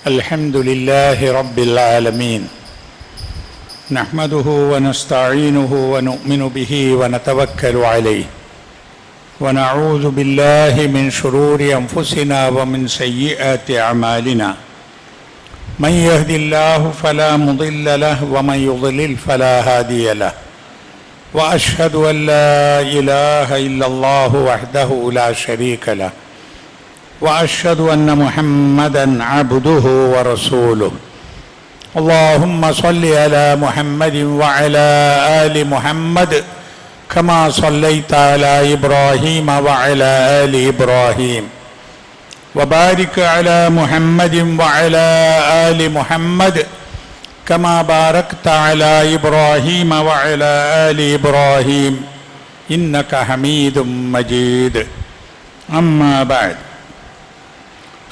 الحمد لله رب العالمين نحمده ونستعينه ونؤمن به ونتوكل عليه ونعوذ بالله من شرور أنفسنا ومن سيئات أعمالنا من يهد الله فلا مضل له ومن يضلل فلا هادي له وأشهد أن لا إله إلا الله وحده لا شريك له وأشهد أن محمدًا عبده ورسوله اللهم صل على محمد وعلى آل محمد كما صليت على إبراهيم وعلى آل إبراهيم وبارك على محمد وعلى آل محمد كما باركت على إبراهيم وعلى آل إبراهيم إنك حميد مجيد أما بعد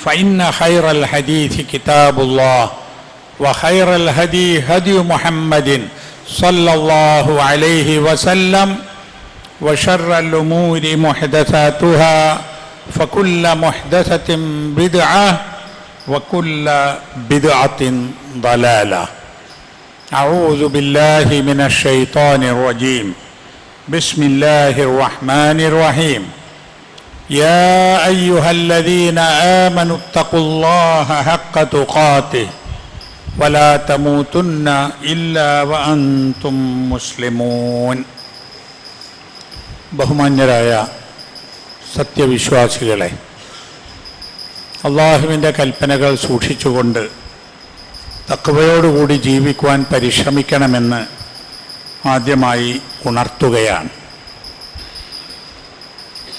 فإن خير الحديث كتاب الله وخير الهدي هدي محمد صلى الله عليه وسلم وشر الأمور محدثاتها فكل محدثة بدعة وكل بدعة ضلالة أعوذ بالله من الشيطان الرجيم بسم الله الرحمن الرحيم يا أيها الذين آمنوا اتقوا الله حق تقاته ولا تموتن إلا وأنتم مسلمون ബഹുമാന്യരായ സത്യവിശ്വാസികളെ, അള്ളാഹുവിൻ്റെ കൽപ്പനകൾ സൂക്ഷിച്ചുകൊണ്ട് തഖ്വയോടുകൂടി ജീവിക്കുവാൻ പരിശ്രമിക്കണമെന്ന് ആദ്യമായി ഉണർത്തുകയാണ്.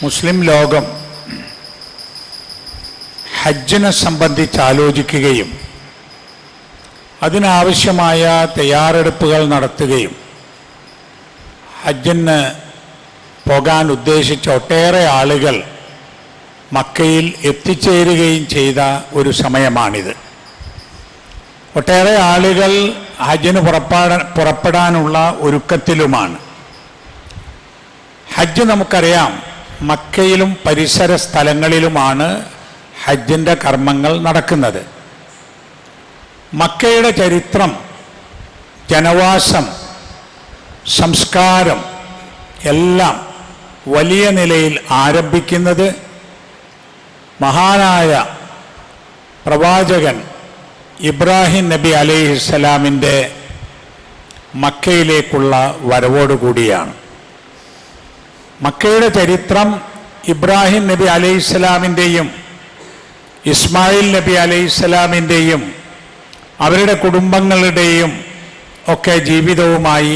മുസ്ലിം ലോകം ഹജ്ജിനെ സംബന്ധിച്ച് ആലോചിക്കുകയും അതിനാവശ്യമായ തയ്യാറെടുപ്പുകൾ നടത്തുകയും ഹജ്ജിന് പോകാൻ ഉദ്ദേശിച്ച ഒട്ടേറെ ആളുകൾ മക്കയിൽ എത്തിച്ചേരുകയും ചെയ്ത ഒരു സമയമാണിത്. ഒട്ടേറെ ആളുകൾ ഹജ്ജിന് പുറപ്പെടാനുള്ള ഒരുക്കത്തിലുമാണ്. ഹജ്ജ് നമുക്കറിയാം, മക്കയിലും പരിസര സ്ഥലങ്ങളിലുമാണ് ഹജ്ജിൻ്റെ കർമ്മങ്ങൾ നടക്കുന്നത്. മക്കയുടെ ചരിത്രം, ജനവാസം, സംസ്കാരം എല്ലാം വലിയ നിലയിൽ ആരംഭിക്കുന്നത് മഹാനായ പ്രവാചകൻ ഇബ്രാഹിം നബി അലൈഹിസ്സലാമിൻ്റെ മക്കയിലേക്കുള്ള വരവോടുകൂടിയാണ്. മക്കയുടെ ചരിത്രം ഇബ്രാഹിം നബി അലൈഹിസ്സലാമിൻ്റെയും ഇസ്മായിൽ നബി അലൈഹിസ്സലാമിൻ്റെയും അവരുടെ കുടുംബങ്ങളുടെയും ഒക്കെ ജീവിതവുമായി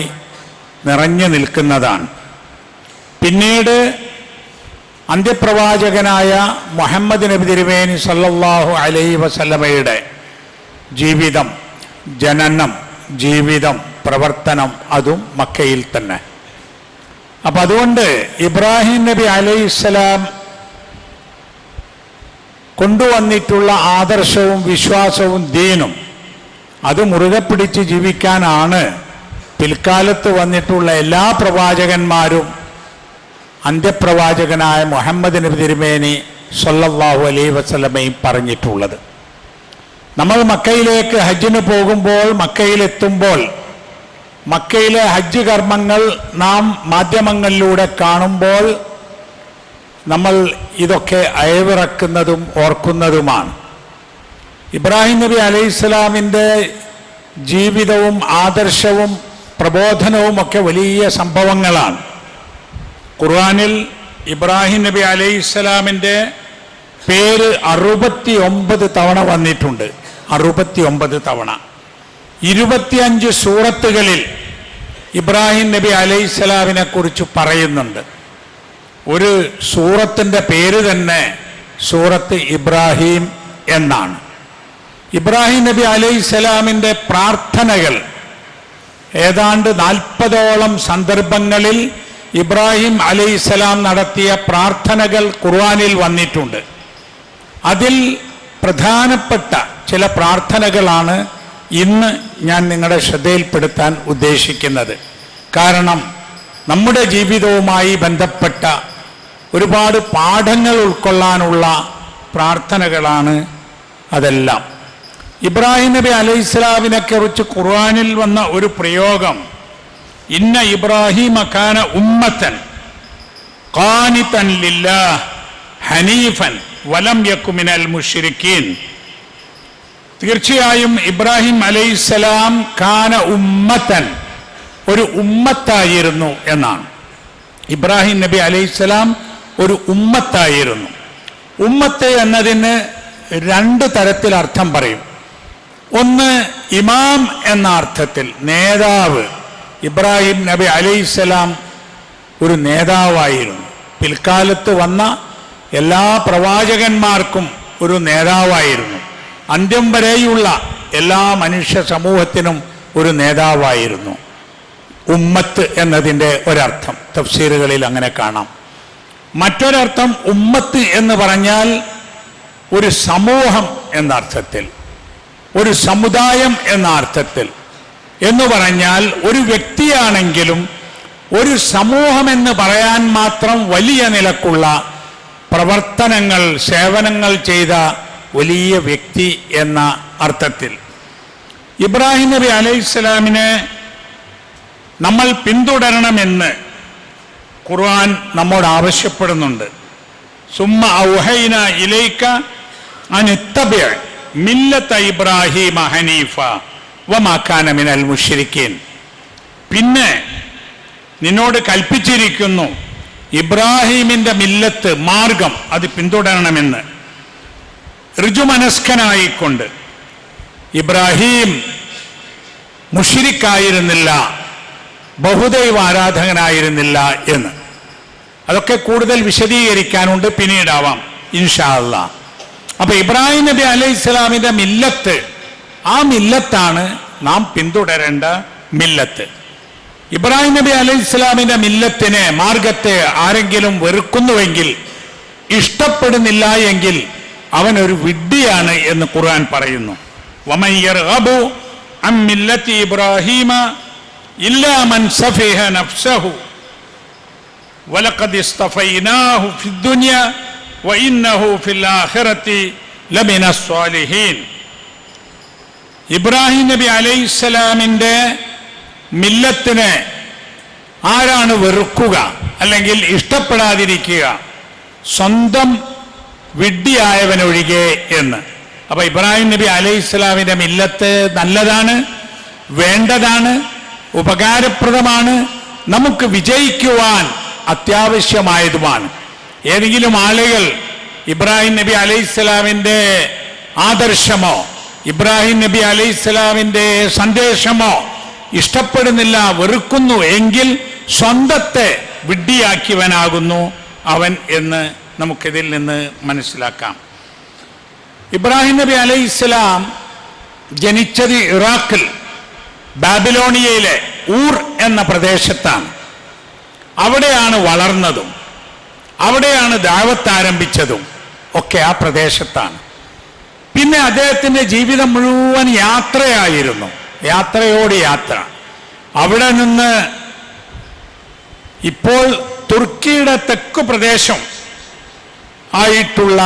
നിറഞ്ഞു നിൽക്കുന്നതാണ്. പിന്നീട് അന്ത്യപ്രവാചകനായ മുഹമ്മദ് നബി തിരുമേനി സല്ലല്ലാഹു അലൈഹി വസല്ലമയുടെ ജീവിതം, ജനനം, ജീവിതം, പ്രവർത്തനം അതും മക്കയിൽ തന്നെ. അപ്പം അതുകൊണ്ട് ഇബ്രാഹിം നബി അലൈഹിസ്സലാം കൊണ്ടുവന്നിട്ടുള്ള ആദർശവും വിശ്വാസവും ദീനും അത് മുറുകെ പിടിച്ച് ജീവിക്കാനാണ് പിൽക്കാലത്ത് വന്നിട്ടുള്ള എല്ലാ പ്രവാചകന്മാരും അന്ത്യപ്രവാചകനായ മുഹമ്മദ് നബി തിരുമേനി സല്ലല്ലാഹു അലൈഹി വസല്ലമയും പറഞ്ഞിട്ടുള്ളത്. നമ്മൾ മക്കയിലേക്ക് ഹജ്ജിന് പോകുമ്പോൾ, മക്കയിലെത്തുമ്പോൾ മക്കയിലെ ഹജ്ജ് കർമ്മങ്ങൾ നാം മാധ്യമങ്ങളിലൂടെ കാണുമ്പോൾ നമ്മൾ ഇതൊക്കെ അയവിറക്കുന്നതും ഓർക്കുന്നതുമാണ്. ഇബ്രാഹിം നബി അലൈഹിസ്സലാമിൻ്റെ ജീവിതവും ആദർശവും പ്രബോധനവും ഒക്കെ വലിയ സംഭവങ്ങളാണ്. ഖുർആനിൽ ഇബ്രാഹിം നബി അലൈഹിസ്സലാമിൻ്റെ പേര് 69 തവണ വന്നിട്ടുണ്ട്. 69 തവണ 25 സൂറത്തുകളിൽ ഇബ്രാഹിം നബി അലൈഹിസ്സലാമിനെ കുറിച്ച് പറയുന്നുണ്ട്. ഒരു സൂറത്തിൻ്റെ പേര് തന്നെ സൂറത്ത് ഇബ്രാഹിം എന്നാണ്. ഇബ്രാഹിം നബി അലൈഹിസ്സലാമിൻ്റെ പ്രാർത്ഥനകൾ ഏതാണ്ട് 40ഓളം സന്ദർഭങ്ങളിൽ ഇബ്രാഹിം അലൈഹിസ്സലാം നടത്തിയ പ്രാർത്ഥനകൾ ഖുർആനിൽ വന്നിട്ടുണ്ട്. അതിൽ പ്രധാനപ്പെട്ട ചില പ്രാർത്ഥനകളാണ് ഇന്ന് ഞാൻ നിങ്ങളുടെ ശ്രദ്ധയിൽപ്പെടുത്താൻ ഉദ്ദേശിക്കുന്നത്. കാരണം നമ്മുടെ ജീവിതവുമായി ബന്ധപ്പെട്ട ഒരുപാട് പാഠങ്ങൾ ഉൾക്കൊള്ളാനുള്ള പ്രാർത്ഥനകളാണ് അതെല്ലാം. ഇബ്രാഹിം നബി അലൈഹിസ്സലാമിനെ കുറിച്ച് ഖുർആനിൽ വന്ന ഒരു പ്രയോഗം, ഇന്ന ഇബ്രാഹിമ കാന ഉമ്മത്തൻ ഖാനിതൻ ലില്ലാഹ് ഹനീഫൻ വലം യകു മിനൽ മുശ്രിക്കീൻ. തീർച്ചയായും ഇബ്രാഹിം അലൈഹിസ്സലാം കാന ഉമ്മത്തൻ, ഒരു ഉമ്മത്തായിരുന്നു എന്നാണ്. ഇബ്രാഹിം നബി അലൈഹിസ്സലാം ഒരു ഉമ്മത്തായിരുന്നു. ഉമ്മത്ത് എന്നതിന് രണ്ട് തരത്തിൽ അർത്ഥം പറയും. ഒന്ന് ഇമാം എന്ന അർത്ഥത്തിൽ, നേതാവ്. ഇബ്രാഹിം നബി അലൈഹിസ്സലാം ഒരു നേതാവായിരുന്നു. പിൽക്കാലത്ത് വന്ന എല്ലാ പ്രവാചകന്മാർക്കും ഒരു നേതാവായിരുന്നു. അന്ത്യം വരെയുള്ള എല്ലാ മനുഷ്യ സമൂഹത്തിനും ഒരു നേതാവായിരുന്നു. ഉമ്മത്ത് എന്നതിൻ്റെ ഒരർത്ഥം തഫ്സീറുകളിൽ അങ്ങനെ കാണാം. മറ്റൊരർത്ഥം ഉമ്മത്ത് എന്ന് പറഞ്ഞാൽ ഒരു സമൂഹം എന്ന അർത്ഥത്തിൽ, ഒരു സമുദായം എന്ന അർത്ഥത്തിൽ. എന്ന് പറഞ്ഞാൽ ഒരു വ്യക്തിയാണെങ്കിലും ഒരു സമൂഹമെന്ന് പറയാൻ മാത്രം വലിയ നിലക്കുള്ള പ്രവർത്തനങ്ങൾ, സേവനങ്ങൾ ചെയ്ത വലിയ വ്യക്തി എന്ന അർത്ഥത്തിൽ. ഇബ്രാഹിം നബി അലൈഹിസ്സലാമിനെ നമ്മൾ പിന്തുടരണമെന്ന് ഖുർആൻ നമ്മോട് ആവശ്യപ്പെടുന്നുണ്ട്. സുമ്മ ഔഹൈന ഇലൈക അൻ ഇത്തബിഅ മില്ലത ഇബ്രാഹിമ ഹനീഫ വമാ കാന മിനൽ മുശ്രിക്കീൻ. പിന്നെ നിന്നോട് കൽപ്പിച്ചിരിക്കുന്നു ഇബ്രാഹിമിൻ്റെ മില്ലത്ത്, മാർഗം, അത് പിന്തുടരണമെന്ന്. ഋജുമനസ്കനായിക്കൊണ്ട്. ഇബ്രാഹിം മുശ്രിക്കായിരുന്നില്ല, ബഹുദൈവ ആരാധകനായിരുന്നില്ല എന്ന്. അതൊക്കെ കൂടുതൽ വിശദീകരിക്കാനുണ്ട്, പിന്നീടാവാം ഇൻഷാ അല്ലാഹ്. അപ്പൊ ഇബ്രാഹിം നബി അലൈഹിസ്സലാമിന്റെ മില്ലത്ത്, ആ മില്ലത്താണ് നാം പിന്തുടരേണ്ട മില്ലത്ത്. ഇബ്രാഹിം നബി അലൈഹിസ്സലാമിന്റെ മില്ലത്തിനെ, മാർഗത്തെ ആരെങ്കിലും വെറുക്കുന്നുവെങ്കിൽ, ഇഷ്ടപ്പെടുന്നില്ല എങ്കിൽ അവൻ ഒരു വിഡ്ഢിയാണ് എന്ന് ഖുർആൻ പറയുന്നു. വമൻ യർഗബു അൻ മില്ലത്തി ഇബ്രാഹീമ ഇല്ലാ മൻ സഫിഹ നഫ്സഹു വലഖദ് ഇസ്തഫൈനാഹു ഫിദ്ദുനിയ വഇന്നഹു ഫിൽ ആഖിറതി ലമിനസ് സ്വാലിഹീൻ. ഇബ്രാഹിം നബി അലൈഹിസ്സലാമിന്റെ മില്ലത്തിനെ ആരാണ് വെറുക്കുക അല്ലെങ്കിൽ ഇഷ്ടപ്പെടാതിരിക്കുക? സ്വന്തം വിഡ്ഢിയായവനൊഴികെ എന്ന്. അപ്പൊ ഇബ്രാഹിം നബി അലൈഹിസ്സലാമിന്റെ മില്ലത്ത് നല്ലതാണ്, വേണ്ടതാണ്, ഉപകാരപ്രദമാണ്, നമുക്ക് വിജയിക്കുവാൻ അത്യാവശ്യമായതുമാണ്. ഏതെങ്കിലും ആളുകൾ ഇബ്രാഹിം നബി അലൈഹിസ്സലാമിന്റെ ആദർശമോ ഇബ്രാഹിം നബി അലൈഹിസ്സലാമിന്റെ സന്ദേശമോ ഇഷ്ടപ്പെടുന്നില്ല, വെറുക്കുന്നു എങ്കിൽ സ്വന്തത്തെ വിഡ്ഢിയാക്കിയവനാകുന്നു അവൻ എന്ന് നമുക്കിതിൽ നിന്ന് മനസ്സിലാക്കാം. ഇബ്രാഹിം നബി അലൈഹിസ്സലാം ജനിച്ചത് ഇറാഖിൽ, ബാബിലോണിയയിലെ ഊർ എന്ന പ്രദേശത്താണ്. അവിടെയാണ് വളർന്നതും അവിടെയാണ് ദഅവത്ത് ആരംഭിച്ചതും ഒക്കെ ആ പ്രദേശത്താണ്. പിന്നെ അദ്ദേഹത്തിൻ്റെ ജീവിതം മുഴുവൻ യാത്രയായിരുന്നു, യാത്രയോട് യാത്ര. അവിടെ നിന്ന് ഇപ്പോൾ തുർക്കിയുടെ തെക്കു പ്രദേശം ആയിട്ടുള്ള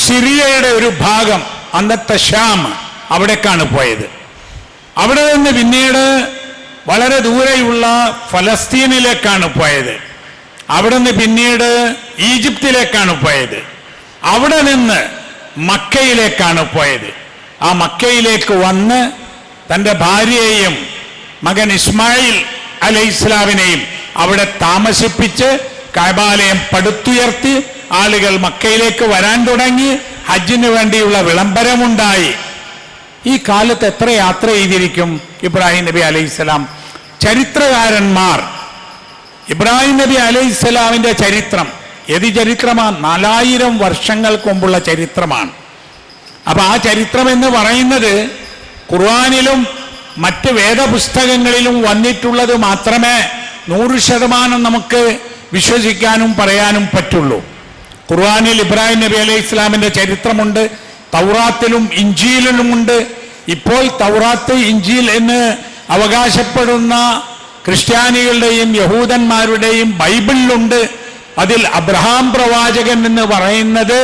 സിറിയയുടെ ഒരു ഭാഗം, അന്നത്തെ ഷാം, അവിടേക്കാണ് പോയത്. അവിടെ നിന്ന് പിന്നീട് വളരെ ദൂരെയുള്ള ഫലസ്തീനിലേക്കാണ് പോയത്. അവിടെ നിന്ന് പിന്നീട് ഈജിപ്തിലേക്കാണ് പോയത്. അവിടെ നിന്ന് മക്കയിലേക്കാണ് പോയത്. ആ മക്കയിലേക്ക് വന്ന് തൻ്റെ ഭാര്യയെയും മകൻ ഇസ്മായിൽ അലൈഹിസ്സലാമിനെയും അവിടെ താമസിപ്പിച്ച് കഅബാലയം പടുത്തുയർത്തി ആളുകൾ മക്കയിലേക്ക് വരാൻ തുടങ്ങി. ഹജ്ജിന് വേണ്ടിയുള്ള വിളംബരമുണ്ടായി. ഈ കാലത്ത് എത്ര യാത്ര ചെയ്തിരിക്കും ഇബ്രാഹിം നബി അലൈഹിസ്സലാം? ചരിത്രകാരന്മാർ ഇബ്രാഹിം നബി അലൈഹിസ്സലാമിൻ്റെ ചരിത്രം ഏത് ചരിത്രമാണ്? 4000 വർഷങ്ങൾക്ക് മുമ്പുള്ള ചരിത്രമാണ്. അപ്പൊ ആ ചരിത്രം എന്ന് പറയുന്നത് ഖുർആനിലും മറ്റ് വേദപുസ്തകങ്ങളിലും വന്നിട്ടുള്ളത് മാത്രമേ 100% നമുക്ക് വിശ്വസിക്കാനും പറയാനും പറ്റുള്ളൂ. ഖുർആനിൽ ഇബ്രാഹിം നബി അലൈഹി ഇസ്ലാമിൻ്റെ ചരിത്രമുണ്ട്, തൗറാത്തിലും ഇഞ്ചീലിലുമുണ്ട്. ഇപ്പോൾ തൗറാത്ത്, ഇഞ്ചീൽ എന്ന് അവകാശപ്പെടുന്ന ക്രിസ്ത്യാനികളുടെയും യഹൂദന്മാരുടെയും ബൈബിളിലുണ്ട്. അതിൽ അബ്രഹാം പ്രവാചകൻ എന്ന് പറയുന്നത്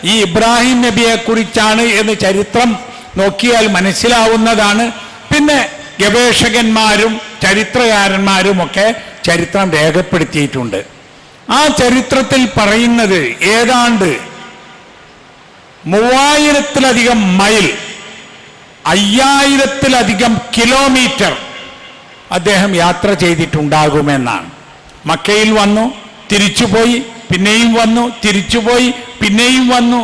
ഈ ഇബ്രാഹിം നബിയെ കുറിച്ചാണ് എന്ന് ചരിത്രം നോക്കിയാൽ മനസ്സിലാവുന്നതാണ്. പിന്നെ ഗവേഷകന്മാരും ചരിത്രകാരന്മാരുമൊക്കെ ചരിത്രം രേഖപ്പെടുത്തിയിട്ടുണ്ട്. ആ ചരിത്രത്തിൽ പറയുന്നത് ഏതാണ്ട് 3000-ലധികം മൈൽ, 5000-ലധികം കിലോമീറ്റർ അദ്ദേഹം യാത്ര ചെയ്തിട്ടുണ്ടാകുമെന്നാണ്. മക്കയിൽ വന്നു, തിരിച്ചുപോയി, പിന്നെയും വന്നു, തിരിച്ചുപോയി, പിന്നെയും വന്നു.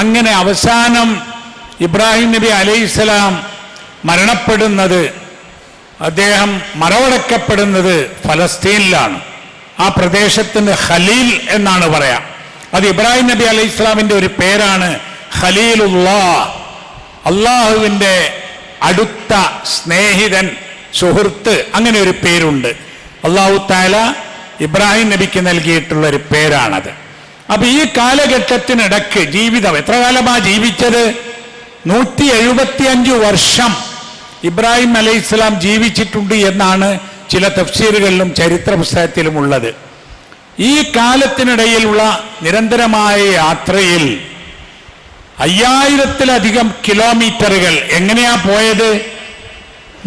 അങ്ങനെ അവസാനം ഇബ്രാഹിം നബി അലൈഹിസ്സലാം മരണപ്പെടുന്നത്, അദ്ദേഹം മറവടക്കപ്പെടുന്നത് ഫലസ്തീനിലാണ്. ആ പ്രദേശത്തിന് ഖലീൽ എന്നാണ് പറയാം. അത് ഇബ്രാഹിം നബി അലൈഹി ഇസ്ലാമിൻ്റെ ഒരു പേരാണ്, ഖലീലുല്ലാഹ്, അള്ളാഹുവിൻ്റെ അടുത്ത സ്നേഹിതൻ, സുഹൃത്ത്, അങ്ങനെ ഒരു പേരുണ്ട്. അള്ളാഹു തആല ഇബ്രാഹിം നബിക്ക് നൽകിയിട്ടുള്ള ഒരു പേരാണത്. അപ്പൊ ഈ കാലഘട്ടത്തിനിടക്ക് ജീവിതം എത്ര കാലമാണ് ജീവിച്ചത്? 175 വർഷം ഇബ്രാഹിം അലൈഹി ഇസ്ലാം ജീവിച്ചിട്ടുണ്ട് എന്നാണ് ചില തഫ്സീറുകളിലും ചരിത്ര പുസ്തകത്തിലും ഉള്ളത്. ഈ കാലത്തിനിടയിലുള്ള നിരന്തരമായ യാത്രയിൽ 5000-ലധികം കിലോമീറ്ററുകൾ എങ്ങനെയാ പോയത്?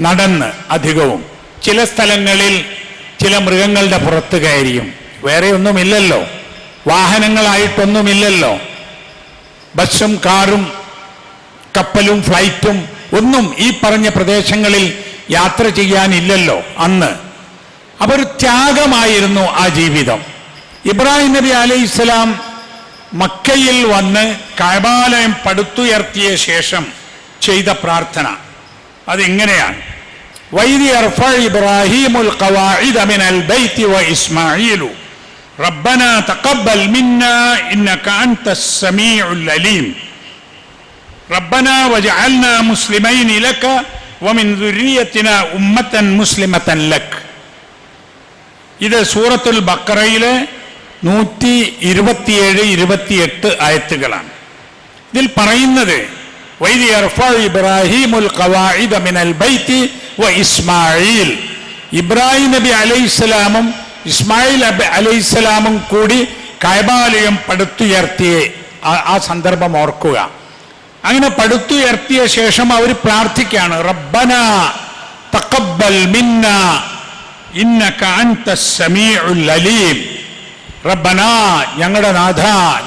നടന്ന് അധികവും. ചില സ്ഥലങ്ങളിൽ ചില മൃഗങ്ങളുടെ പുറത്ത് കയറിയും. വേറെ ഒന്നുമില്ലല്ലോ, വാഹനങ്ങളായിട്ടൊന്നുമില്ലല്ലോ, ബസ്സും കാറും കപ്പലും ഫ്ലൈറ്റും ഒന്നും ഈ പറഞ്ഞ പ്രദേശങ്ങളിൽ യാത്ര ചെയ്യാനില്ലല്ലോ അന്ന്. അപ്പോൾ ഒരു ത്യാഗമായിരുന്നു ആ ജീവിതം. ഇബ്രാഹിം നബി അലൈഹിസ്സലാം മക്കയിൽ വന്ന് കഅബാലയം പടുത്തുയർത്തിയ ശേഷം ചെയ്ത പ്രാർത്ഥന അതിങ്ങനെയാണ്: വൈദി യർഫഉ ഇബ്രാഹീമുൽ ഖവാഇദ മിനൽ ബൈത്തി വ ഇസ്മാഈലു റബ്ബനാ തഖബ്ബൽ മിന്നാ ഇന്നക അൻതസ് സമീഉൽ അലീം റബ്ബനാ വജഅൽനാ മുസ്ലിമൈനി ലക വമിൻ ദുർരിയ്യതിനാ ഉമ്മത്തൻ മുസ്ലിമത്തൻ ലക്. ഇത് സൂറത്തുൽ ബഖറയിലെ 127-28 ആയത്തുകളാണ്. ഇതിൽ പറയുന്നത് വൈദി യർഫഉ ഇബ്രാഹീമുൽ ഖവാഇദ മിനൽ ബൈത്തി വ ഇസ്മാഈൽ, ഇബ്രാഹിം നബി അലൈഹിസ്സലാമും ഇസ്മായിൽ അലൈഹിസ്സലാമും കൂടി കഅബാലയം പടുത്തുയർത്തിയ ആ സന്ദർഭം ഓർക്കുക. അങ്ങനെ പടുത്തുയർത്തിയ ശേഷം അവർ പ്രാർത്ഥിക്കുകയാണ്: റബ്ബനാ തഖബ്ബൽ മിന്നാ ഇന്നക അൻതസ് സമീഉൽ അലീം. റബ്ബനാ, ഞങ്ങളുടെ നാഥ,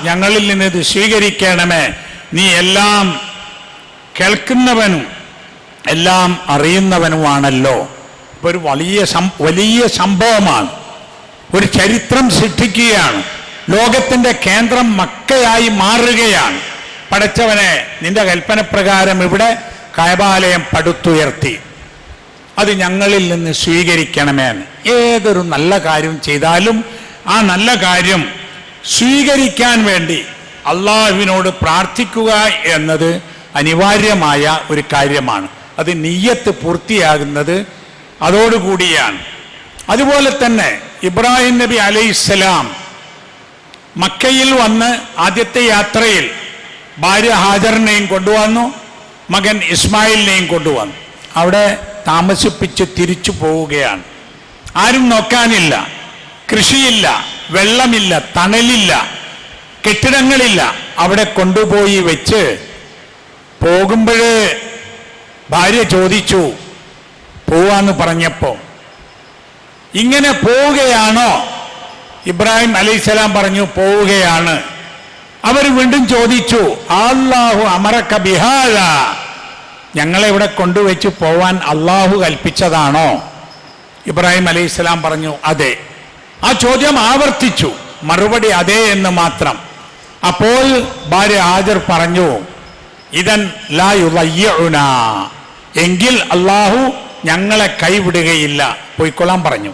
ഞങ്ങളിൽ നിന്ന് ഇത് സ്വീകരിക്കണമേ, നീ എല്ലാം കേൾക്കുന്നവനും എല്ലാം അറിയുന്നവനുമാണല്ലോ. ഇപ്പൊ ഒരു വലിയ സംഭവമാണ്, ഒരു ചരിത്രം സൃഷ്ടിക്കുകയാണ്. ലോകത്തിന്റെ കേന്ദ്രം മക്കയായി മാറുകയാണ്. പടച്ചവനെ, നിന്റെ കൽപ്പനപ്രകാരം ഇവിടെ കഅബാലയം പടുത്തുയർത്തി, അത് ഞങ്ങളിൽ നിന്ന് സ്വീകരിക്കണമേ. ഏതൊരു നല്ല കാര്യം ചെയ്താലും ആ നല്ല കാര്യം സ്വീകരിക്കാൻ വേണ്ടി അള്ളാഹുവിനോട് പ്രാർത്ഥിക്കുക എന്നത് അനിവാര്യമായ ഒരു കാര്യമാണ്. അത് നിയ്യത്ത് പൂർത്തിയാകുന്നത് അതോടുകൂടിയാണ്. അതുപോലെ തന്നെ ഇബ്രാഹിം നബി അലൈഹിസ്സലാം മക്കയിൽ വന്ന് ആദ്യത്തെ യാത്രയിൽ ഭാര്യ ഹാജറിനെയും കൊണ്ടുവന്നു, മകൻ ഇസ്മായിലിനെയും കൊണ്ടുവന്നു. അവിടെ താമസിപ്പിച്ച് തിരിച്ചു പോവുകയാണ്. ആരും നോക്കാനില്ല, കൃഷിയില്ല, വെള്ളമില്ല, തണലില്ല, കെട്ടിടങ്ങളില്ല. അവിടെ കൊണ്ടുപോയി വെച്ച് പോകുമ്പോൾ ഭാര്യ ചോദിച്ചു, പോവാന്ന് പറഞ്ഞപ്പോൾ, ഇങ്ങനെ പോവുകയാണോ? ഇബ്രാഹിം അലൈഹിസ്സലാം പറഞ്ഞു, പോവുകയാണ്. അവർ വീണ്ടും ചോദിച്ചു, അല്ലാഹു അമറക ബിഹാദാ, ഞങ്ങളെ ഇവിടെ കൊണ്ടുവച്ച് പോവാൻ അള്ളാഹു കൽപ്പിച്ചതാണോ? ഇബ്രാഹിം അലൈഹിസ്സലാം പറഞ്ഞു, അതെ. ആ ചോദ്യം ആവർത്തിച്ചു, മറുപടി അതെ എന്ന് മാത്രം. അപ്പോൾ ഭാര്യ ഹാജർ പറഞ്ഞു, ഇദൻ ലാ യുളയ്യിഉനാ, എങ്കിൽ അള്ളാഹു ഞങ്ങളെ കൈവിടുകയില്ല, പോയിക്കൊള്ളാൻ പറഞ്ഞു.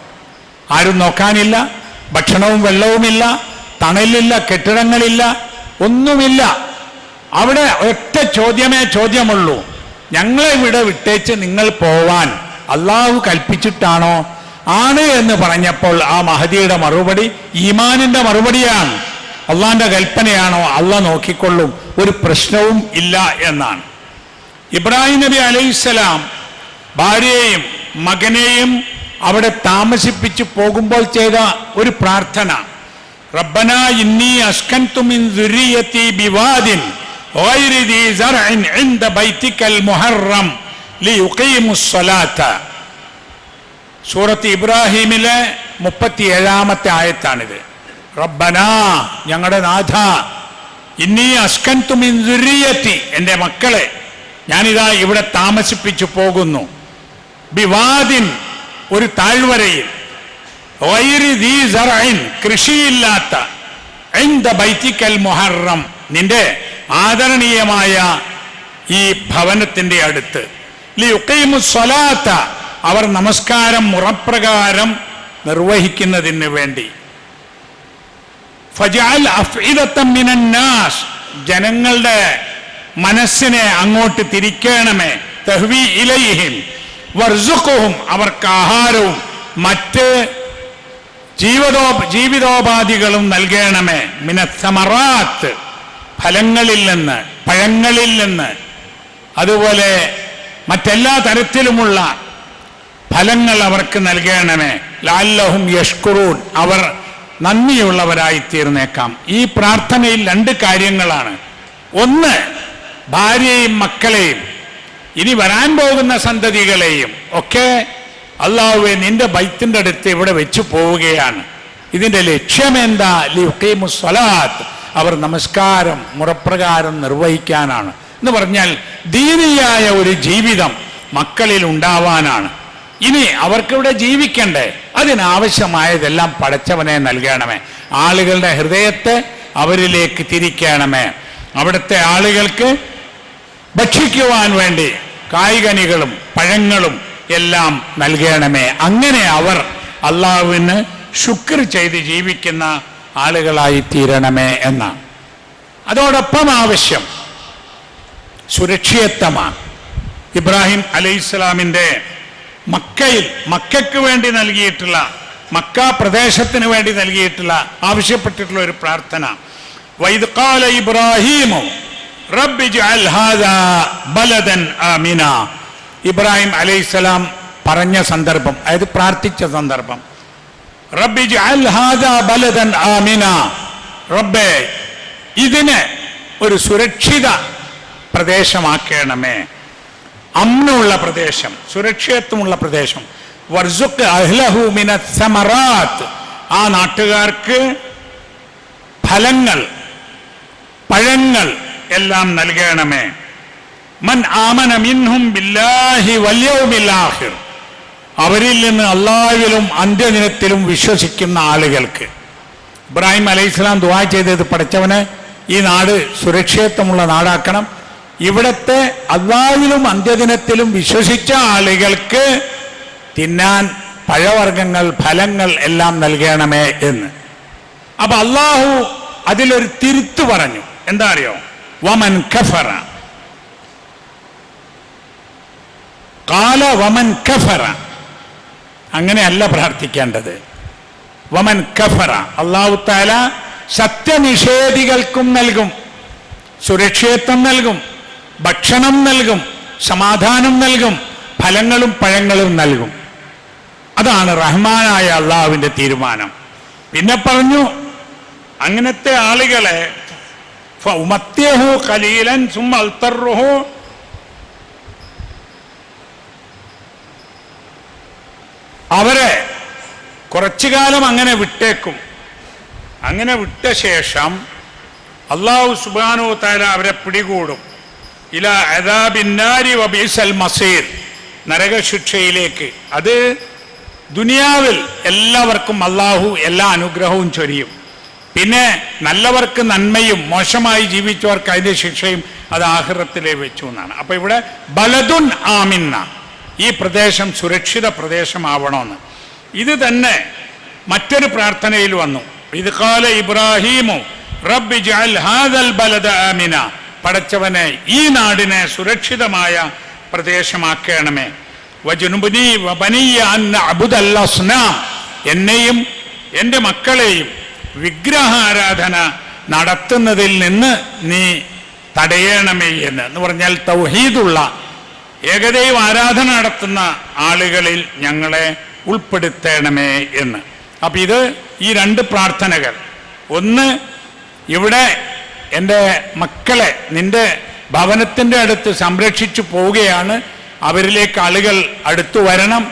ആരും നോക്കാനില്ല, ഭക്ഷണവും വെള്ളവുമില്ല, തണലില്ല, കെട്ടിടങ്ങളില്ല, ഒന്നുമില്ല. അവിടെ ഒറ്റ ചോദ്യമുള്ളൂ, ഞങ്ങളെ ഇവിടെ വിട്ടേച്ച് നിങ്ങൾ പോവാൻ അള്ളാഹു കൽപ്പിച്ചിട്ടാണോ? ആണ് എന്ന് പറഞ്ഞപ്പോൾ ആ മഹദിയുടെ മറുപടി ഈമാനിന്റെ മറുപടിയാണ്. അള്ളാഹിന്റെ കൽപ്പനയാണോ? അള്ളാഹ് നോക്കിക്കൊള്ളും, ഒരു പ്രശ്നവും ഇല്ല എന്നാണ്. ഇബ്രാഹിം നബി അലൈഹിസ്സലാം ഭാര്യയെയും മകനെയും അവിടെ താമസിപ്പിച്ച് പോകുമ്പോൾ ചെയ്ത ഒരു പ്രാർത്ഥന, റബ്ബനാ ഇന്നി അസ്കൻതു മിൻ ദുർരിയതി ബിവാദിൻ ഗൈരി ദീ സർഇൻ ഇൻദ ബൈതിക്കൽ മുഹറം ലിയുഖീമുസ് സ്വലാത്ത. സൂറത്ത് ഇബ്രാഹിമിലെ 37-ാമത്തെ ആയത്താണിത്. റബ്ബനാ, ഞങ്ങളുടെ നാഥ, ഇന്നി അസ്കൻതു മിൻ ദുർരിയതി, എൻ്റെ മക്കളെ ഞാനിതാ ഇവിടെ താമസിപ്പിച്ചു പോകുന്നു, ബിവാദിൻ, ഒരു താഴ്വരയിൽ, ഗൈരി ദീ സർഇൻ, കൃഷിയില്ലാത്ത, ഇൻദ ബൈതിക്കൽ മുഹറം, നിന്റെ ആദരണീയമായ ഈ ഭവനത്തിന്റെ അടുത്ത്, ലിയുഖീമുസ് സ്വലാത്ത, അവർ നമസ്കാരം മുറപ്രകാരം നിർവഹിക്കുന്നതിന് വേണ്ടി. ഫജഅൽ അഫ്ഇദത്തൻ മിനന്നാസ്, ജനങ്ങളുടെ മനസ്സിനെ അങ്ങോട്ട് തിരിക്കണമേ, തഹ്വി ഇലൈഹിം വർസുഖുഹും, അവർക്ക് ആഹാരവും മറ്റ് ജീവിതോപാധികളും നൽകണമേ, മിനസ്സമറാത്ത്, ഫലങ്ങളിൽ നിന്ന്, പഴങ്ങളിൽ നിന്ന്, അതുപോലെ മറ്റെല്ലാ തരത്തിലുമുള്ള ഫലങ്ങൾ അവർക്ക് നൽകണമേ, ലഅല്ലഹും യഷ്കുറൂൻ, അവർ നന്ദിയുള്ളവരായി തീർന്നേക്കാം. ഈ പ്രാർത്ഥനയിൽ 2 കാര്യങ്ങളാണ്. ഒന്ന്, ഭാര്യയെയും മക്കളെയും ഇനി വരാൻ പോകുന്ന സന്തതികളെയും ഒക്കെ അല്ലാഹുവേ നിന്റെ ബൈത്തിന്റെ അടുത്ത് ഇവിടെ വെച്ച് പോവുകയാണ്, ഇതിന്റെ ലക്ഷ്യമെന്താ? ലിയുഖീമുസ് സ്വലാത്ത്, അവർ നമസ്കാരം മുറപ്രകാരം നിർവഹിക്കാനാണ്. എന്ന് പറഞ്ഞാൽ ദീനിയായ ഒരു ജീവിതം മക്കളിൽ ഉണ്ടാവാനാണ്. ഇനി അവർക്കിവിടെ ജീവിക്കണ്ടേ, അതിനാവശ്യമായതെല്ലാം പടച്ചവനെ നൽകണമേ. ആളുകളുടെ ഹൃദയത്തെ അവരിലേക്ക് തിരിക്കണമേ. അവിടുത്തെ ആളുകൾക്ക് ഭക്ഷിക്കുവാൻ വേണ്ടി കായ്കനികളും പഴങ്ങളും എല്ലാം നൽകണമേ. അങ്ങനെ അവർ അള്ളാഹുവിന് ശുക്ർ ചെയ്ത് ജീവിക്കുന്ന ആളുകളായി തീരണമേ എന്നാണ്. അതോടൊപ്പം ആവശ്യം സുരക്ഷിതത്വമാണ്. ഇബ്രാഹിം അലൈഹിസ്സലാമിൻ്റെ മക്കയ്ക്ക് വേണ്ടി നൽകിയിട്ടുള്ള, മക്ക പ്രദേശത്തിന് വേണ്ടി നൽകിയിട്ടുള്ള, ആവശ്യപ്പെട്ടിട്ടുള്ള ഒരു പ്രാർത്ഥന. വഇദ് ഖാല ഇബ്രാഹീമു റബ്ബി ഇജ്അൽ ഹാദാ ബലദൻ ആമിന. ഇബ്രാഹിം അലൈഹിസ്സലാം പറഞ്ഞ സന്ദർഭം, അതായത് പ്രാർത്ഥിച്ച സന്ദർഭം, റബ്ബി ഇജ്അൽ ഹാദാ ബലദൻ ആമിന, റബ്ബേ ഇതിനെ ഒരു സുരക്ഷിത പ്രദേശമാക്കണമേ, അമ്നുള്ള പ്രദേശം, സുരക്ഷിതത്വമുള്ള പ്രദേശം. വർസുഖ് അഹ്ലഹു മിനസ് സമറാത്ത്, ആ നാട്ടുകാർക്ക് ഫലങ്ങൾ പഴങ്ങൾ എല്ലാം നൽകണമേ. മൻ ആമന മിൻഹും ബില്ലാഹി വൽ യൗമിൽ ആഖിർ, അവരിൽ നിന്ന് അല്ലാഹുവിലും അന്ത്യദിനത്തിലും വിശ്വസിക്കുന്ന ആളുകൾക്ക്. ഇബ്രാഹിം അലൈഹിസ്സലാം ദുആ ചെയ്തത്, പടച്ചവനെ ഈ നാട് സുരക്ഷിതത്വമുള്ള നാടാക്കണം, ഇവിടത്തെ അല്ലാഹുവിലും അന്ത്യദിനത്തിലും വിശ്വസിച്ച ആളുകൾക്ക് തിന്നാൻ പഴവർഗ്ഗങ്ങൾ ഫലങ്ങൾ എല്ലാം നൽകണമേ എന്ന്. അപ്പൊ അല്ലാഹു അതിലൊരു തിരുത്ത് പറഞ്ഞു. എന്താ അറിയോ? വമൻ കഫറ, ഖാല വമൻ കഫറ, അങ്ങനെയല്ല പ്രാർത്ഥിക്കേണ്ടത്. വമൻ കഫറ, അല്ലാഹു തആല സത്യനിഷേധികൾക്കും നൽകും, സുരക്ഷിതത്വം നൽകും, ഭക്ഷണം നൽകും, സമാധാനം നൽകും, ഫലങ്ങളും പഴങ്ങളും നൽകും. അതാണ് റഹ്മാനായ അള്ളാഹുവിൻ്റെ തീരുമാനം. പിന്നെ പറഞ്ഞു, അങ്ങനത്തെ ആളുകളെ ഫഉമത്തിഹു ഖലീലൻ സുമ്മ അൽതറുഹു, അവരെ കുറച്ചു കാലം അങ്ങനെ വിട്ടേക്കും. അങ്ങനെ വിട്ട ശേഷം അല്ലാഹു സുബ്ഹാനഹു വ തആല അവരെ പിടികൂടും. ഇലാ അദാബിന്നാരി വബിഇസൽ മസീർ, നരകശിക്ഷയിലേക്ക്. അത് ദുനിയാവിൽ എല്ലാവർക്കും അല്ലാഹു എല്ലാ അനുഗ്രഹവും ചൊരിയും. പിന്നെ നല്ലവർക്ക് നന്മയും മോശമായി ജീവിച്ചവർക്ക് അതിൻ്റെ ശിക്ഷയും അത് ആഖിറത്തിലേ വെച്ചു എന്നാണ്. അപ്പൊ ഇവിടെ ബലദുൻ ആമിന്ന, ഈ പ്രദേശം സുരക്ഷിത പ്രദേശമാവണമെന്ന്. ഇത് തന്നെ മറ്റൊരു പ്രാർത്ഥനയിൽ വന്നു. ഇത് ഖാല ഇബ്രാഹീമു റബ്ബി ഇജ്അൽ ഹാദൽ ബലദ ആമിന, പടച്ചവനെ ഈ നാടിനെ സുരക്ഷിതമായ പ്രദേശമാക്കണമേ. വജുനുബ്നി വബനിയ അൻ അബ്ദൽ അസ്നാം, എന്നെയും എൻ്റെ മക്കളെയും വിഗ്രഹാരാധന നടത്തുന്നതിൽ നിന്ന് നീ തടയണമേ എന്ന് പറഞ്ഞാൽ തൗഹീദുള്ള ഏകദൈവ ആരാധന നടത്തുന്ന ആളുകളിൽ ഞങ്ങളെ ഉൾപ്പെടുത്തണമേ എന്ന്. അപ്പം ഇത് ഈ 2 പ്രാർത്ഥനകൾ, ഒന്ന്, ഇവിടെ എൻ്റെ മക്കളെ നിന്റെ ഭവനത്തിൻ്റെ അടുത്ത് സംരക്ഷിച്ചു പോവുകയാണ്, അവരിലേക്ക് ആളുകൾ അടുത്തു വരണം,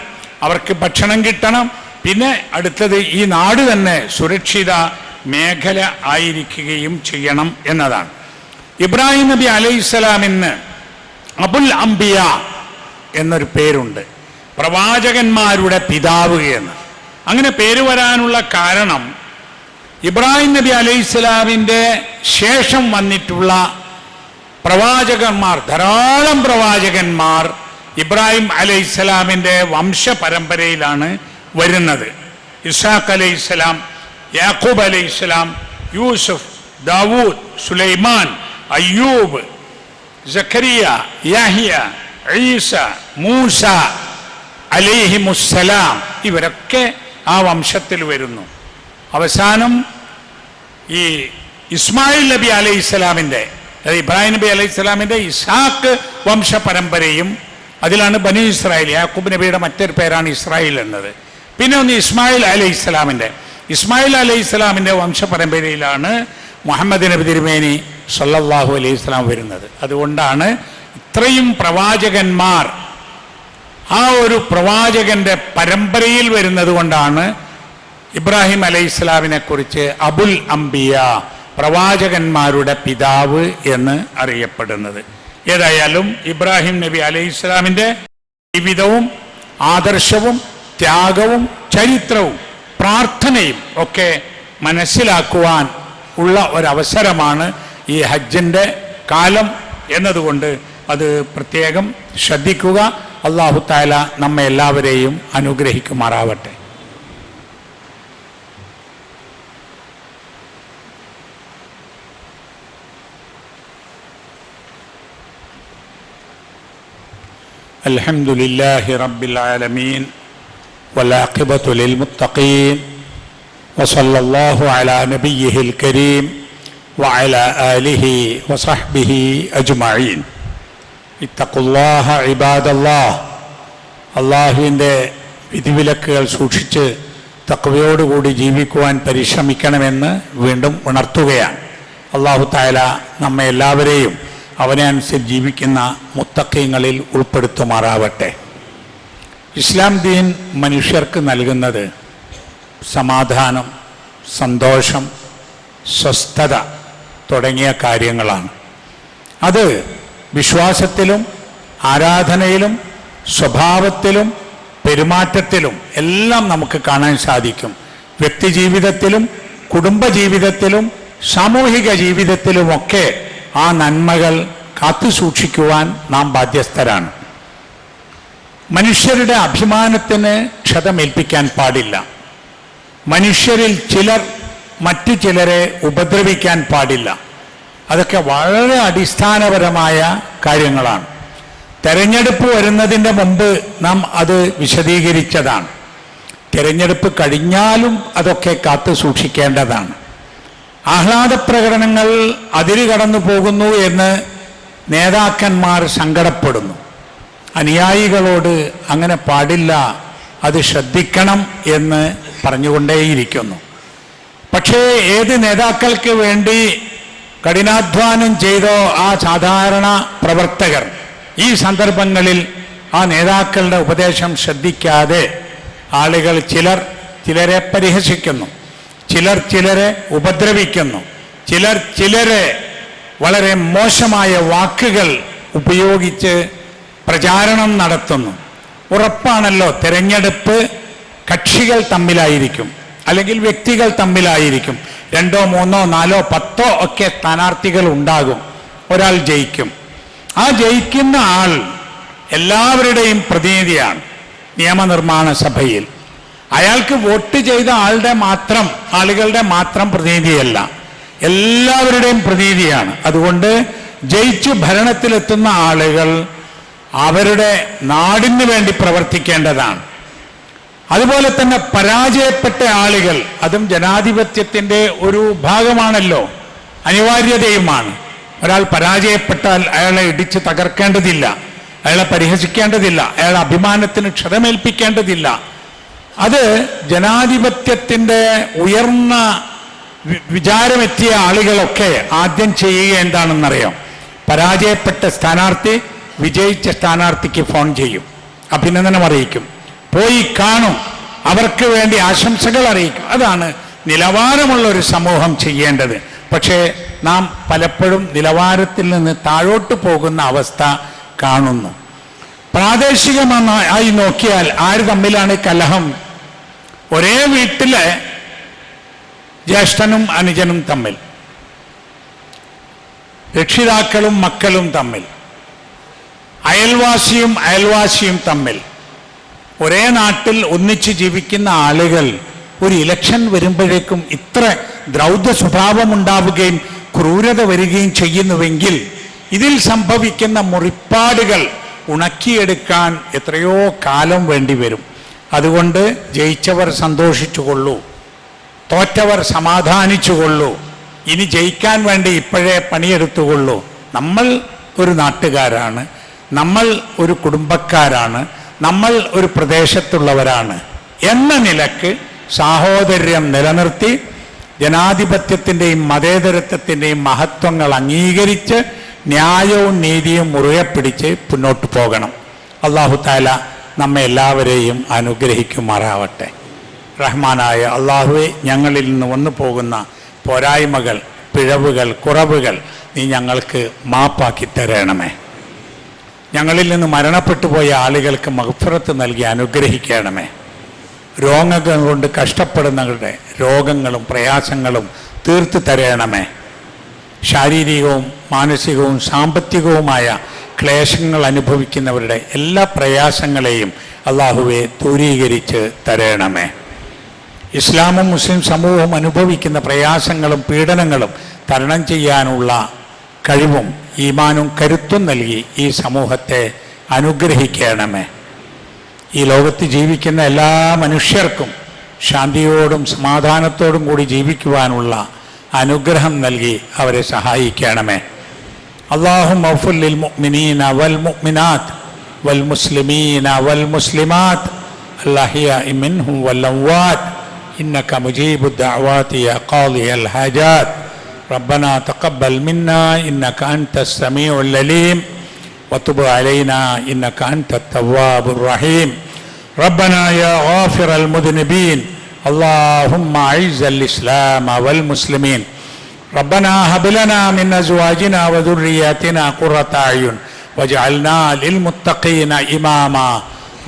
അവർക്ക് ഭക്ഷണം കിട്ടണം. പിന്നെ അടുത്തത് ഈ നാട് തന്നെ സുരക്ഷിത മേഖല ആയിരിക്കുകയും ചെയ്യണം എന്നതാണ്. ഇബ്രാഹിം നബി അലൈഹിസ്സലാമിന് അബുൽ അംബിയ എന്നൊരു പേരുണ്ട്, പ്രവാചകന്മാരുടെ പിതാവ് എന്ന്. അങ്ങനെ പേര് വരാനുള്ള കാരണം ഇബ്രാഹിം നബി അലൈഹിസ്സലാമിൻ്റെ ശേഷം വന്നിട്ടുള്ള പ്രവാചകന്മാർ, ധാരാളം പ്രവാചകന്മാർ ഇബ്രാഹിം അലൈഹിസ്സലാമിൻ്റെ വംശപരമ്പരയിലാണ് വരുന്നത്. ഇസ്ഹാഖ് അലൈഹിസ്സലാം, യാക്കൂബ് അലൈഹിസ്സലാം, യൂസുഫ്, ദാവൂദ്, സുലൈമാൻ, അയ്യൂബ്, സക്കരിയ, യഹ്യ, ഈസ, മൂസ അലൈഹിമുസ്സലാം, ഇവരൊക്കെ ആ വംശത്തിൽ വരുന്നു. അവസാനം ഈ ഇസ്മായിൽ നബി അലൈഹിസ്സലാമിൻ്റെ, ഇബ്രാഹിം നബി അലൈഹിസ്സലാമിൻ്റെ ഇസ്ഹാഖ് വംശപരമ്പരയും അതിലാണ് ബനി ഇസ്രായേൽ. യാക്കൂബ് നബിയുടെ മറ്റൊരു പേരാണ് ഇസ്രായേൽ എന്നത്. പിന്നെ ഒന്ന് ഇസ്മായിൽ അലൈഹിസ്സലാമിൻ്റെ വംശപരമ്പരയിലാണ് മുഹമ്മദ് നബി തിരുമേനി സല്ലല്ലാഹു അലൈഹി വസല്ലം വരുന്നത്. അതുകൊണ്ടാണ് ഇത്രയും പ്രവാചകന്മാർ ആ ഒരു പ്രവാചകന്റെ പരമ്പരയിൽ വരുന്നത് കൊണ്ടാണ് ഇബ്രാഹിം അലൈഹിസ്സലാമിനെ കുറിച്ച് അബുൽ അംബിയ, പ്രവാചകന്മാരുടെ പിതാവ് എന്ന് അറിയപ്പെടുന്നത്. ഏതായാലും ഇബ്രാഹിം നബി അലൈഹിസ്സലാമിൻ്റെ ജീവിതവും ആദർശവും ത്യാഗവും ചരിത്രവും പ്രാർത്ഥനയും ഒക്കെ മനസ്സിലാക്കുവാൻ ഉള്ള ഒരവസരമാണ് ഈ ഹജ്ജിൻ്റെ കാലം എന്നതുകൊണ്ട് അത് പ്രത്യേകം ശ്രദ്ധിക്കുക. അല്ലാഹു തആല നമ്മെ എല്ലാവരെയും അനുഗ്രഹിക്കുമാറാവട്ടെ. അൽഹംദുലില്ലാഹി റബ്ബിൽ ആലമീൻ വൽആഖിബത്തു ലിൽമുത്തഖീൻ വസല്ലല്ലാഹു അലാ നബിയ്യിഹിൽ കരീം വഅലാ ആലിഹി വസഹ്ബിഹി അജ്മഈൻ. ഇത്തഖുല്ലാഹ ഇബാദല്ലാഹ്. അല്ലാഹുവിൻ്റെ വിധിവിലക്കുകൾ സൂക്ഷിച്ച് തഖ്വയോടുകൂടി ജീവിക്കുവാൻ പരിശ്രമിക്കണമെന്ന് വീണ്ടും ഉണർത്തുകയാണ്. അല്ലാഹു തആല നമ്മെ എല്ലാവരെയും അവനെ അനുസരിച്ച് ജീവിക്കുന്ന മുത്തഖീങ്ങളിൽ ഉൾപ്പെടുത്തുമാറാവട്ടെ. ഇസ്ലാം ദീൻ മനുഷ്യർക്ക് നൽകുന്നത് സമാധാനം, സന്തോഷം, സ്വസ്ഥത തുടങ്ങിയ കാര്യങ്ങളാണ്. അത് വിശ്വാസത്തിലും ആരാധനയിലും സ്വഭാവത്തിലും പെരുമാറ്റത്തിലും എല്ലാം നമുക്ക് കാണാൻ സാധിക്കും. വ്യക്തിജീവിതത്തിലും കുടുംബജീവിതത്തിലും സാമൂഹിക ജീവിതത്തിലുമൊക്കെ ആ നന്മകൾ കാത്തുസൂക്ഷിക്കുവാൻ നാം ബാധ്യസ്ഥരാണ്. മനുഷ്യരുടെ അഭിമാനത്തിന് ക്ഷതമേൽപ്പിക്കാൻ പാടില്ല. മനുഷ്യരിൽ ചിലർ മറ്റു ചിലരെ ഉപദ്രവിക്കാൻ പാടില്ല. അതൊക്കെ വളരെ അടിസ്ഥാനപരമായ കാര്യങ്ങളാണ്. തെരഞ്ഞെടുപ്പ് വരുന്നതിൻ്റെ മുമ്പ് നാം അത് വിശദീകരിച്ചതാണ്. തെരഞ്ഞെടുപ്പ് കഴിഞ്ഞാലും അതൊക്കെ കാത്തു സൂക്ഷിക്കേണ്ടതാണ്. ആഹ്ലാദ പ്രകടനങ്ങൾ അതിര് കടന്നു പോകുന്നു എന്ന് നേതാക്കന്മാർ സങ്കടപ്പെടുന്നു. അനുയായികളോട് അങ്ങനെ പാടില്ല, അത് ശ്രദ്ധിക്കണം എന്ന് പറഞ്ഞുകൊണ്ടേയിരിക്കുന്നു. പക്ഷേ ഏത് നേതാക്കൾക്ക് വേണ്ടി കഠിനാധ്വാനം ചെയ്തോ ആ സാധാരണ പ്രവർത്തകർ ഈ സന്ദർഭങ്ങളിൽ ആ നേതാക്കളുടെ ഉപദേശം ശ്രദ്ധിക്കാതെ ആളുകൾ ചിലരെ പരിഹസിക്കുന്നു, ചിലരെ ഉപദ്രവിക്കുന്നു, ചിലരെ വളരെ മോശമായ വാക്കുകൾ ഉപയോഗിച്ച് പ്രചാരണം നടത്തുന്നു. ഉറപ്പാണല്ലോ തെരഞ്ഞെടുപ്പ് കക്ഷികൾ തമ്മിലായിരിക്കും, അല്ലെങ്കിൽ വ്യക്തികൾ തമ്മിലായിരിക്കും. 2, 3, 4, 10 ഒക്കെ സ്ഥാനാർത്ഥികൾ ഉണ്ടാകും. ഒരാൾ ജയിക്കും. ആ ജയിക്കുന്ന ആൾ എല്ലാവരുടെയും പ്രതിനിധിയാണ് നിയമനിർമ്മാണ സഭയിൽ. അയാൾക്ക് വോട്ട് ചെയ്ത ആളുകളുടെ മാത്രം പ്രതിനിധിയല്ല, എല്ലാവരുടെയും പ്രതിനിധിയാണ്. അതുകൊണ്ട് ജയിച്ചു ഭരണത്തിലെത്തുന്ന ആളുകൾ അവരുടെ നാടിന് വേണ്ടി പ്രവർത്തിക്കേണ്ടതാണ്. അതുപോലെ തന്നെ പരാജയപ്പെട്ട ആളുകൾ, അതും ജനാധിപത്യത്തിൻ്റെ ഒരു ഭാഗമാണല്ലോ, അനിവാര്യതയുമാണ്. ഒരാൾ പരാജയപ്പെട്ടാൽ അയാളെ ഇടിച്ച് തകർക്കേണ്ടതില്ല, അയാളെ പരിഹസിക്കേണ്ടതില്ല, അയാളുടെ അഭിമാനത്തിന് ക്ഷതമേൽപ്പിക്കേണ്ടതില്ല. അത് ജനാധിപത്യത്തിൻ്റെ ഉയർന്ന വിചാരമെത്തിയ ആളുകളൊക്കെ ആദ്യം ചെയ്യുക എന്താണെന്നറിയാം? പരാജയപ്പെട്ട സ്ഥാനാർത്ഥി വിജയിച്ച സ്ഥാനാർത്ഥിക്ക് ഫോൺ ചെയ്യും, അഭിനന്ദനം അറിയിക്കും, പോയി കാണും, അവർക്ക് വേണ്ടി ആശംസകൾ അറിയിക്കും. അതാണ് നിലവാരമുള്ള ഒരു സമൂഹം ചെയ്യേണ്ടത്. പക്ഷേ നാം പലപ്പോഴും നിലവാരത്തിൽ നിന്ന് താഴോട്ട് പോകുന്ന അവസ്ഥ കാണുന്നു. പ്രാദേശികമായി നോക്കിയാൽ ആര് തമ്മിലാണ് കലഹം? ഒരേ വീട്ടിലെ ജ്യേഷ്ഠനും അനുജനും തമ്മിൽ, രക്ഷിതാക്കളും മക്കളും തമ്മിൽ, അയൽവാസിയും തമ്മിൽ, ഒരേ നാട്ടിൽ ഒന്നിച്ച് ജീവിക്കുന്ന ആളുകൾ ഒരു ഇലക്ഷൻ വരുമ്പോഴേക്കും ഇത്ര ദ്രൗത സ്വഭാവമുണ്ടാവുകയും ക്രൂരത വരികയും ചെയ്യുന്നുവെങ്കിൽ ഇതിൽ സംഭവിക്കുന്ന മുറിപ്പാടുകൾ ഉണക്കിയെടുക്കാൻ എത്രയോ കാലം വേണ്ടി വരും. അതുകൊണ്ട് ജയിച്ചവർ സന്തോഷിച്ചുകൊള്ളൂ, തോറ്റവർ സമാധാനിച്ചുകൊള്ളൂ. ഇനി ജയിക്കാൻ വേണ്ടി ഇപ്പോഴേ പണിയെടുത്തുകൊള്ളൂ. നമ്മൾ ഒരു നാട്ടുകാരാണ്, നമ്മൾ ഒരു കുടുംബക്കാരാണ്, നമ്മൾ ഒരു പ്രദേശത്തുള്ളവരാണ് എന്ന നിലക്ക് സാഹോദര്യം നിലനിർത്തി ജനാധിപത്യത്തിൻ്റെയും മതേതരത്വത്തിൻ്റെയും മഹത്വങ്ങൾ അംഗീകരിച്ച് ന്യായവും നീതിയും മുറുകെ പിടിച്ച് മുന്നോട്ട് പോകണം. അല്ലാഹു തആല നമ്മെ എല്ലാവരെയും അനുഗ്രഹിക്കുമാറാവട്ടെ. റഹ്മാനായ അള്ളാഹുവെ, ഞങ്ങളിൽ നിന്ന് വന്നു പോകുന്ന പോരായ്മകൾ, പിഴവുകൾ, കുറവുകൾ നീ ഞങ്ങൾക്ക് മാപ്പാക്കി തരണമേ. ഞങ്ങളിൽ നിന്ന് മരണപ്പെട്ടു പോയ ആളുകൾക്ക് മഗ്ഫിറത്ത് നൽകി അനുഗ്രഹിക്കണമേ. രോഗങ്ങൾ കൊണ്ട് കഷ്ടപ്പെടുന്നവരുടെ രോഗങ്ങളും പ്രയാസങ്ങളും തീർത്തു തരണമേ. ശാരീരികവും മാനസികവും സാമ്പത്തികവുമായ ക്ലേശങ്ങൾ അനുഭവിക്കുന്നവരുടെ എല്ലാ പ്രയാസങ്ങളെയും അള്ളാഹുവെ ദൂരീകരിച്ച് തരണമേ. ഇസ്ലാമും മുസ്ലിം സമൂഹവും അനുഭവിക്കുന്ന പ്രയാസങ്ങളും പീഡനങ്ങളും തരണം ചെയ്യാനുള്ള കഴിവും ഈമാനും കരുത്തും നൽകി ഈ സമൂഹത്തെ അനുഗ്രഹിക്കണമേ. ഈ ലോകത്ത് ജീവിക്കുന്ന എല്ലാ മനുഷ്യർക്കും ശാന്തിയോടും സമാധാനത്തോടും കൂടി ജീവിക്കുവാനുള്ള അനുഗ്രഹം നൽകി അവരെ സഹായിക്കണമേ. അല്ലാഹുമ്മ ഗ്ഫിർ ലിൽ മുഅ്മിനീന വൽ മുഅ്മിനാത്ത് വൽ മുസ്ലിമീന വൽ മുസ്ലിമാത്ത് അൽഅഹ്യാഇ മിൻഹും വൽ അംവാത്ത് ഇന്നക മുജീബുദ് ദഅവാതി യാ ഖാദിയൽ ഹാജാത്ത്. ربنا تقبل منا إنك أنت السميع العليم وتب علينا إنك أنت التواب الرحيم. ربنا يا غافر المذنبين اللهم أعز الإسلام والمسلمين. ربنا هب لنا من أزواجنا وذرياتنا قرة أعين واجعلنا للمتقين إماما.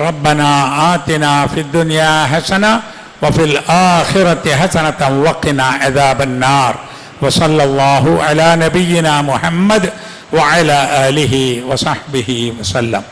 ربنا آتنا في الدنيا حسنة وفي الآخرة حسنة وقنا عذاب النار. وصلى الله على نبينا محمد وعلى آله وصحبه وسلم.